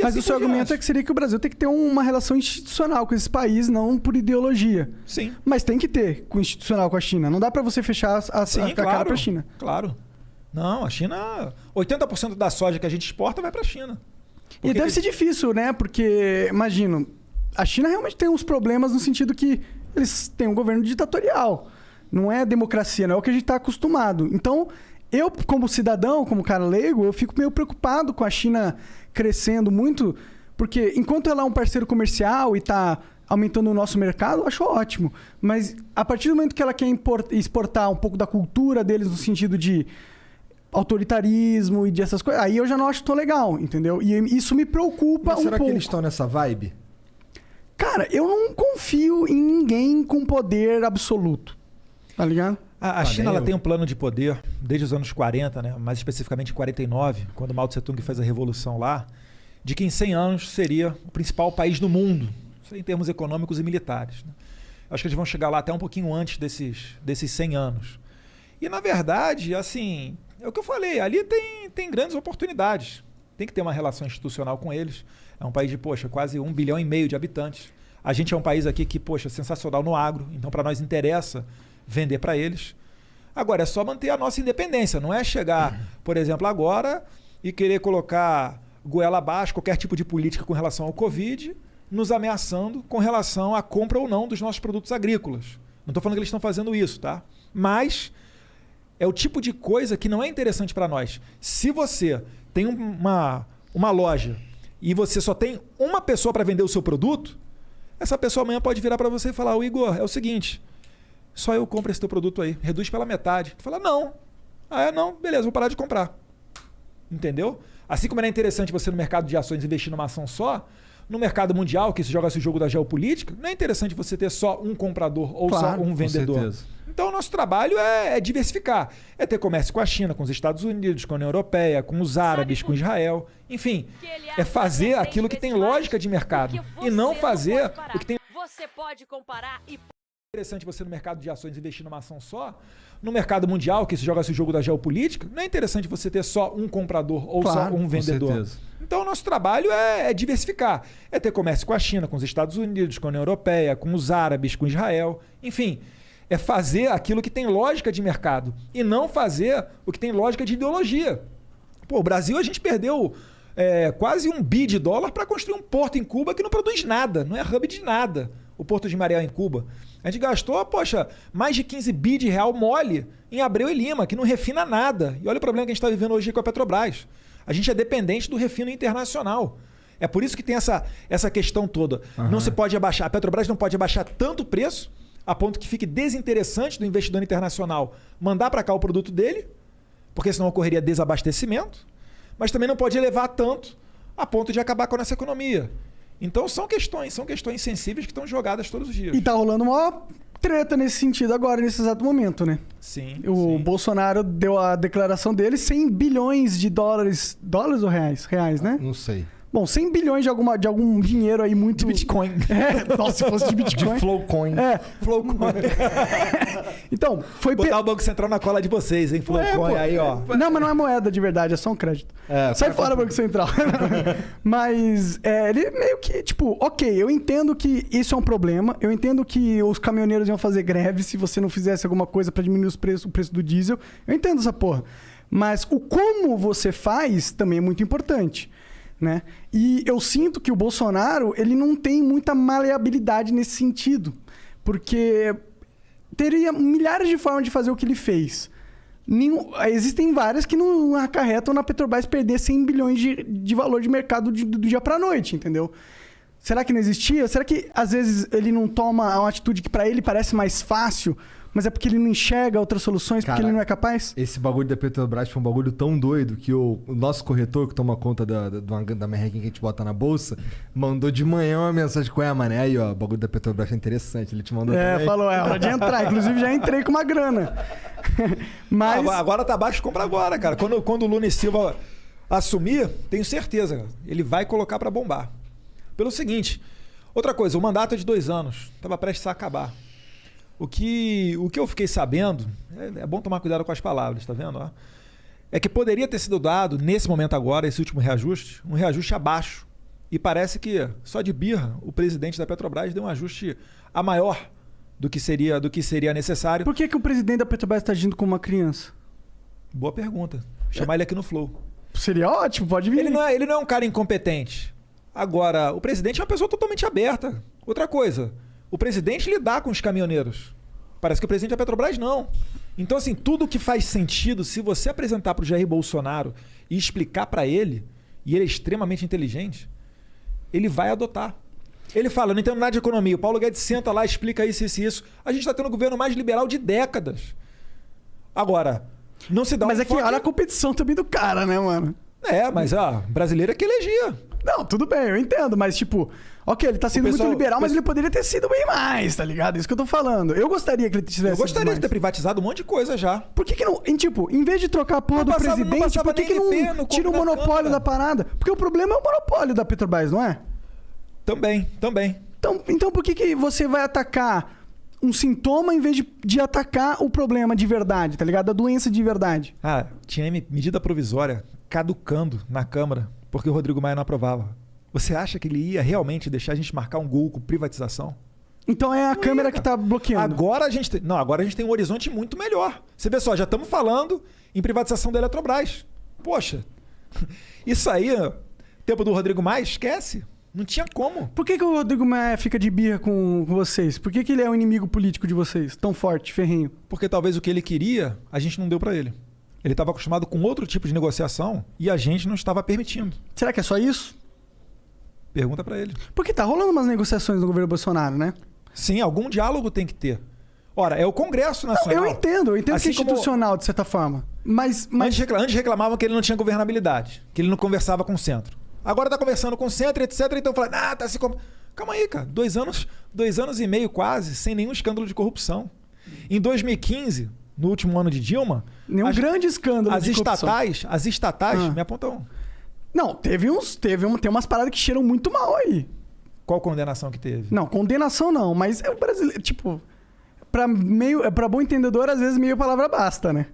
Mas o seu argumento seria que o Brasil tem que ter uma relação institucional com esses países, não por ideologia. Sim. Mas tem que ter com institucional com a China. Não dá para você fechar a cara para a China. Claro. Não, a China... 80% da soja que a gente exporta vai para a China. E deve ser difícil, né? Porque, imagino, a China realmente tem uns problemas no sentido que eles têm um governo ditatorial. Não é democracia, não é o que a gente está acostumado. Então, eu, como cidadão, como cara leigo, eu fico meio preocupado com a China crescendo muito, porque enquanto ela é um parceiro comercial e está aumentando o nosso mercado, eu acho ótimo. Mas a partir do momento que ela quer exportar um pouco da cultura deles no sentido de autoritarismo e de essas coisas, aí eu já não acho tão legal, entendeu? E isso me preocupa um pouco. Será que eles estão nessa vibe? Cara, eu não confio em ninguém com poder absoluto. Tá ligado? A China ela tem um plano de poder desde os anos 40, né? Mais especificamente em 49, quando Mao Tse-tung fez a revolução lá, de que em 100 anos seria o principal país do mundo, em termos econômicos e militares. Né? Acho que eles vão chegar lá até um pouquinho antes desses 100 anos. E, na verdade, assim, é o que eu falei, ali tem grandes oportunidades. Tem que ter uma relação institucional com eles. É um país de, quase 1,5 bilhão de habitantes. A gente é um país aqui que, sensacional no agro, então para nós interessa vender para eles. Agora, é só manter a nossa independência, não é chegar, por exemplo, agora e querer colocar goela abaixo qualquer tipo de política com relação ao Covid, nos ameaçando com relação à compra ou não dos nossos produtos agrícolas. Não estou falando que eles estão fazendo isso, tá? Mas é o tipo de coisa que não é interessante para nós. Se você tem uma loja e você só tem uma pessoa para vender o seu produto, essa pessoa amanhã pode virar para você e falar: Igor, é o seguinte, só eu compro esse teu produto aí, reduz pela metade. Tu fala: não. Não, beleza, vou parar de comprar. Entendeu? Assim como era interessante você no mercado de ações investir numa ação só, no mercado mundial, que se joga esse jogo da geopolítica, não é interessante você ter só um comprador ou só um vendedor. Com certeza. Então o nosso trabalho é diversificar. É ter comércio com a China, com os Estados Unidos, com a União Europeia, com os árabes, com Israel. Enfim, é fazer aquilo que tem lógica de mercado e não fazer o que tem... Você pode comparar e... interessante você no mercado de ações investir numa ação só. No mercado mundial, que se joga esse jogo da geopolítica, não é interessante você ter só um comprador ou só um vendedor. Com certeza. Então o nosso trabalho é diversificar. É ter comércio com a China, com os Estados Unidos, com a União Europeia, com os árabes, com Israel. Enfim, é fazer aquilo que tem lógica de mercado e não fazer o que tem lógica de ideologia. O Brasil, a gente perdeu quase $1 bi para construir um porto em Cuba que não produz nada, não é hub de nada. O Porto de Mariel em Cuba. A gente gastou, mais de 15 bi de real mole em Abreu e Lima, que não refina nada. E olha o problema que a gente está vivendo hoje com a Petrobras. A gente é dependente do refino internacional. É por isso que tem essa questão toda. Não se pode abaixar, a Petrobras não pode abaixar tanto o preço, a ponto que fique desinteressante do investidor internacional mandar para cá o produto dele, porque senão ocorreria desabastecimento, mas também não pode elevar tanto a ponto de acabar com a nossa economia. Então são questões sensíveis que estão jogadas todos os dias. E tá rolando uma treta nesse sentido agora, nesse exato momento, né? Sim. O Bolsonaro deu a declaração dele, 100 bilhões de dólares. Dólares ou reais? Reais, né? Não sei. Bom, 100 bilhões de algum dinheiro aí muito... De Bitcoin. Nossa, se fosse de Bitcoin. De Flowcoin. Flowcoin. Então, foi... Botar o Banco Central na cola de vocês, hein? Flowcoin aí, ó. Não, mas não é moeda de verdade, é só um crédito. Sai fora, Banco Central. Mas ele meio que, ok, eu entendo que isso é um problema, eu entendo que os caminhoneiros iam fazer greve se você não fizesse alguma coisa pra diminuir o preço do diesel. Eu entendo essa porra. Mas o como você faz também é muito importante. Né? E eu sinto que o Bolsonaro ele não tem muita maleabilidade nesse sentido, porque teria milhares de formas de fazer o que ele fez. Existem várias que não acarretam na Petrobras perder 100 bilhões de valor de mercado do dia para a noite, entendeu? Será que não existia? Será que às vezes ele não toma uma atitude que para ele parece mais fácil, mas é porque ele não enxerga outras soluções, porque ele não é capaz? Esse bagulho da Petrobras foi um bagulho tão doido que o nosso corretor, que toma conta da merrequinha que a gente bota na bolsa, mandou de manhã uma mensagem com mané, aí, ó, o bagulho da Petrobras é interessante. Ele te mandou também. Falou, é hora de entrar. Inclusive, já entrei com uma grana. Mas... Agora tá baixo, compra agora, cara. Quando o Lula e Silva assumir, tenho certeza, cara, ele vai colocar para bombar. Pelo seguinte, outra coisa, o mandato é de 2 anos, estava prestes a acabar. O que eu fiquei sabendo, é bom tomar cuidado com as palavras, tá vendo? Ó? É que poderia ter sido dado, nesse momento agora, esse último reajuste, um reajuste abaixo E parece que, só de birra, o presidente da Petrobras deu um ajuste a maior do que seria necessário. Por que o presidente da Petrobras está agindo como uma criança? Boa pergunta. Chamar ele aqui no Flow. Seria ótimo, pode vir. Ele não é um cara incompetente. Agora, o presidente é uma pessoa totalmente aberta. Outra coisa, o presidente lidar com os caminhoneiros. Parece que o presidente da Petrobras não. Então, assim, tudo que faz sentido, se você apresentar para o Jair Bolsonaro e explicar para ele, e ele é extremamente inteligente, ele vai adotar. Ele fala, eu não entendo nada de economia. O Paulo Guedes senta lá, explica isso, isso e isso. A gente está tendo o governo mais liberal de décadas. Agora, não se dá Mas é que olha a competição também do cara, né, mano? Mas brasileiro é que elegia. Não, tudo bem, eu entendo, mas tipo, ok, ele tá sendo muito liberal, mas ele poderia ter sido bem mais, tá ligado? Isso que eu tô falando. Eu gostaria que ele tivesse Eu gostaria de ter privatizado um monte de coisa já. Por que não, em vez de trocar a porra do presidente, por que não tira o monopólio da parada? Porque o problema é o monopólio da Petrobras, não é? Também. Então por que você vai atacar um sintoma em vez de atacar o problema de verdade, tá ligado? A doença de verdade. Tinha medida provisória caducando na Câmara porque o Rodrigo Maia não aprovava. Você acha que ele ia realmente deixar a gente marcar um gol com privatização? Então é a Câmara que tá bloqueando. Agora a gente tem um horizonte muito melhor. Você vê só, já estamos falando em privatização da Eletrobras. Poxa, isso aí, tempo do Rodrigo Maia, esquece. Não tinha como. Por que o Rodrigo Maia fica de birra com vocês? Por que ele é o inimigo político de vocês? Tão forte, ferrenho? Porque talvez o que ele queria, a gente não deu para ele. Ele estava acostumado com outro tipo de negociação e a gente não estava permitindo. Será que é só isso? Pergunta para ele. Porque tá rolando umas negociações no governo Bolsonaro, né? Sim, algum diálogo tem que ter. Ora, é o Congresso Nacional. Não, eu entendo assim que é institucional, de certa forma. Mas... Antes reclamavam que ele não tinha governabilidade, que ele não conversava com o centro. Agora tá conversando com o centro, etc. Então falando, tá se... Calma aí, cara. 2 anos e meio quase, sem nenhum escândalo de corrupção. Em 2015, no último ano de Dilma... Nenhum grande escândalo de corrupção. As estatais me apontam. Não, tem umas paradas que cheiram muito mal aí. Qual condenação que teve? Não, condenação não, mas é o brasileiro, tipo... Pra bom entendedor, às vezes meio palavra basta, né?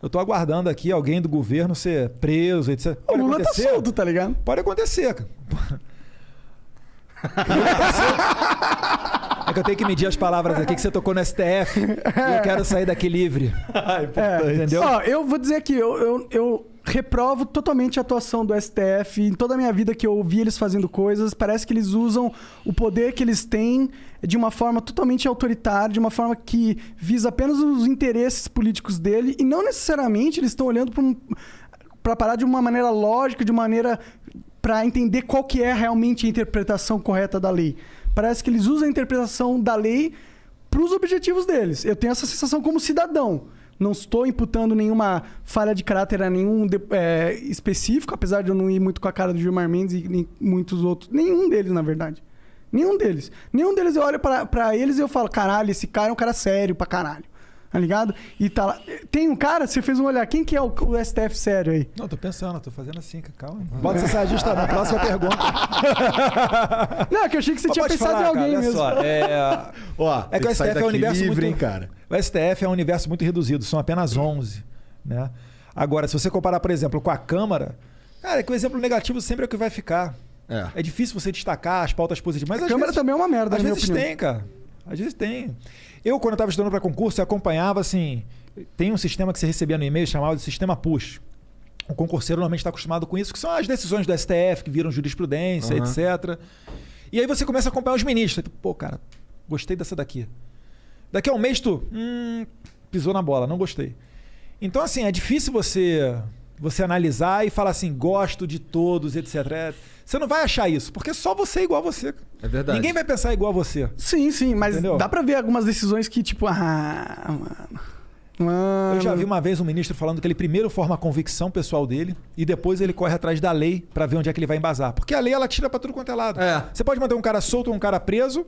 Eu tô aguardando aqui alguém do governo ser preso, etc. O Lula tá solto, tá ligado? Pode acontecer, cara. É que eu tenho que medir as palavras aqui que você tocou no STF e eu quero sair daqui livre. Entendeu? Eu vou dizer que eu reprovo totalmente a atuação do STF. Em toda a minha vida que eu vi eles fazendo coisas, parece que eles usam o poder que eles têm de uma forma totalmente autoritária, de uma forma que visa apenas os interesses políticos dele e não necessariamente eles estão olhando para parar de uma maneira lógica, de uma maneira para entender qual que é realmente a interpretação correta da lei. Parece que eles usam a interpretação da lei para os objetivos deles. Eu tenho essa sensação como cidadão. Não estou imputando nenhuma falha de caráter a nenhum específico, apesar de eu não ir muito com a cara do Gilmar Mendes e nem muitos outros. Nenhum deles, na verdade. Nenhum deles. Nenhum deles eu olho pra eles e eu falo, caralho, esse cara é um cara sério pra caralho. Tá ligado? E tá lá. Tem um cara, você fez um olhar, quem que é o STF sério aí? Não, tô pensando, tô fazendo assim, calma. Bota essa saia justa na próxima pergunta. Não, que eu achei que você tinha pensado em alguém mesmo. Só, que o STF é um universo livre, muito... hein, cara? O STF é um universo muito reduzido, são apenas 11. Né? Agora, se você comparar, por exemplo, com a Câmara, cara, é que o exemplo negativo sempre é o que vai ficar. É difícil você destacar as pautas positivas. Mas a Câmara também é uma merda, às vezes tem, cara. Às vezes tem. Eu, quando eu estava estudando para concurso, eu acompanhava, assim... Tem um sistema que você recebia no e-mail chamado de sistema push. O concurseiro normalmente está acostumado com isso, que são as decisões do STF, que viram jurisprudência, etc. E aí você começa a acompanhar os ministros. Pô, cara, gostei dessa daqui. Daqui a um mês tu... pisou na bola, não gostei. Então, assim, é difícil você analisar e falar assim, gosto de todos, etc. Você não vai achar isso, porque só você é igual a você. É verdade. Ninguém vai pensar igual a você. Sim, mas entendeu? Dá pra ver algumas decisões que, tipo, mano. Eu já vi uma vez um ministro falando que ele primeiro forma a convicção pessoal dele e depois ele corre atrás da lei pra ver onde é que ele vai embasar. Porque a lei, ela tira pra tudo quanto é lado. Você pode manter um cara solto ou um cara preso,